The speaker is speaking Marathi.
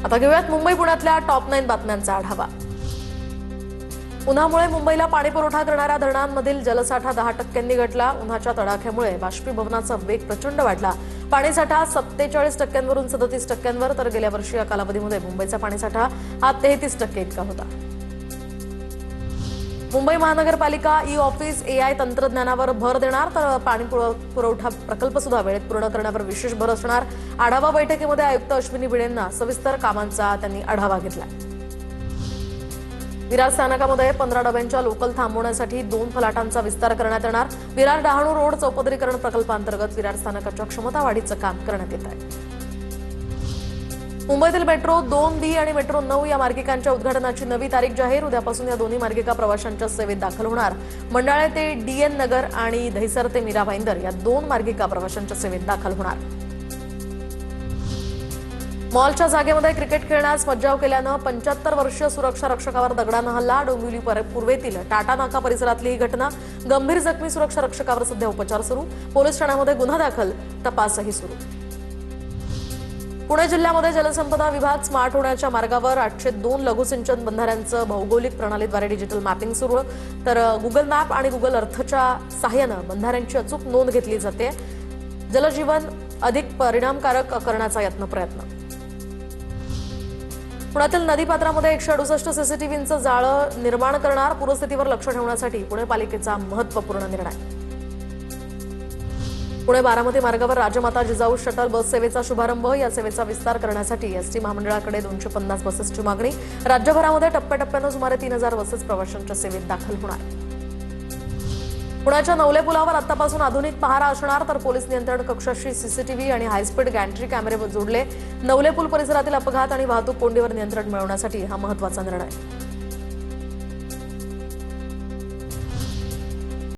आता घेऊयात मुंबई पुण्यातल्या टॉप 9 बातम्यांचा आढावा। उन्हामुळे मुंबईला पाणी पुरवठा करणाऱ्या धरणांमधील जलसाठा 10% घटला। उन्हाच्या तडाख्यामुळे बाष्पीभवनाचा वेग प्रचंड वाढला। पाणीसाठा 47% वरून 37% तर गेल्या वर्षी या कालावधीमध्ये मुंबईचा पाणीसाठा हा 33% इतका होता। मुंबई महानगरपालिका ई-ऑफिस एआय तंत्रज्ञानावर भर देणार, तर पाणी पुरवठा प्रकल्प सुद्धा वेळेत पूर्ण करण्यावर विशेष भर असणार। आढावा बैठकीमध्ये आयुक्त अश्विनी भिडेंना सविस्तर कामांचा त्यांनी आढावा घेतला। विरार स्थानकामध्ये 15 डब्यांच्या लोकल थांबवण्यासाठी 2 फलाटांचा विस्तार करण्यात येणार। विरार डहाणू रोड चौपदरीकरण प्रकल्पांतर्गत विरार स्थानकाच्या क्षमता वाढीचं काम करण्यात येत आहे। मुंबईतील मेट्रो 2B आणि मेट्रो 9 या मार्गिकांच्या उद्घाटनाची नवी तारीख जाहीर। उद्यापासून या दोन्ही मार्गिका प्रवाशांच्या सेवेत दाखल होणार। मंडाळे ते DN नगर आणि दहिसर ते मीरा भाईंदर या 2 मार्गिका प्रवाशांच्या सेवेत दाखल होणार। मॉलच्या जागेमध्ये क्रिकेट खेळण्यास मज्जाव केल्यानं 75 वर्षीय सुरक्षा रक्षकावर दगडानं हल्ला। डोंबिवली पूर्वेतील टाटा नाका परिसरातली ही घटना। गंभीर जखमी सुरक्षा रक्षकावर सध्या उपचार सुरू। पोलीस ठाण्यामध्ये गुन्हा दाखल, तपासही सुरू। पुणे जिल्ह्यामध्ये जलसंपदा विभाग स्मार्ट होण्याच्या मार्गावर 802 लघुसिंचन बंधाऱ्यांचं भौगोलिक प्रणालीद्वारे डिजिटल मॅपिंग सुरू। तर गुगल मॅप आणि गुगल अर्थच्या सहाय्यानं बंधाऱ्यांची अचूक नोंद घेतली जाते। जलजीवन अधिक परिणामकारक करण्याचा प्रयत्न। पुण्यातील नदीपात्रामध्ये 168 सीसीटीव्हींचं जाळं निर्माण करणार। पूरस्थितीवर लक्ष ठेवण्यासाठी पुणे पालिकेचा महत्त्वपूर्ण निर्णय। पुणे बारामती मार्गावर राजमाता जिजाऊ शटल बस सेवेचा शुभारंभ। या सेवेचा विस्तार करण्यासाठी एसटी महामंडळाकडे 250 बसेसची मागणी। राज्यभरामध्ये टप्प्याटप्प्यानं सुमारे 3000 बसेस प्रवाशांच्या सेवेत दाखल होणार। पुण्याच्या नवले पुलावर आतापासून आधुनिक पहारा असणार, तर पोलीस नियंत्रण कक्षाशी सीसीटीव्ही आणि हायस्पीड गॅन्ट्री कॅमेरे जोडले। नवले पूल परिसरातील अपघात आणि वाहतूक कोंडीवर नियंत्रण मिळवण्यासाठी हा महत्त्वाचा निर्णय।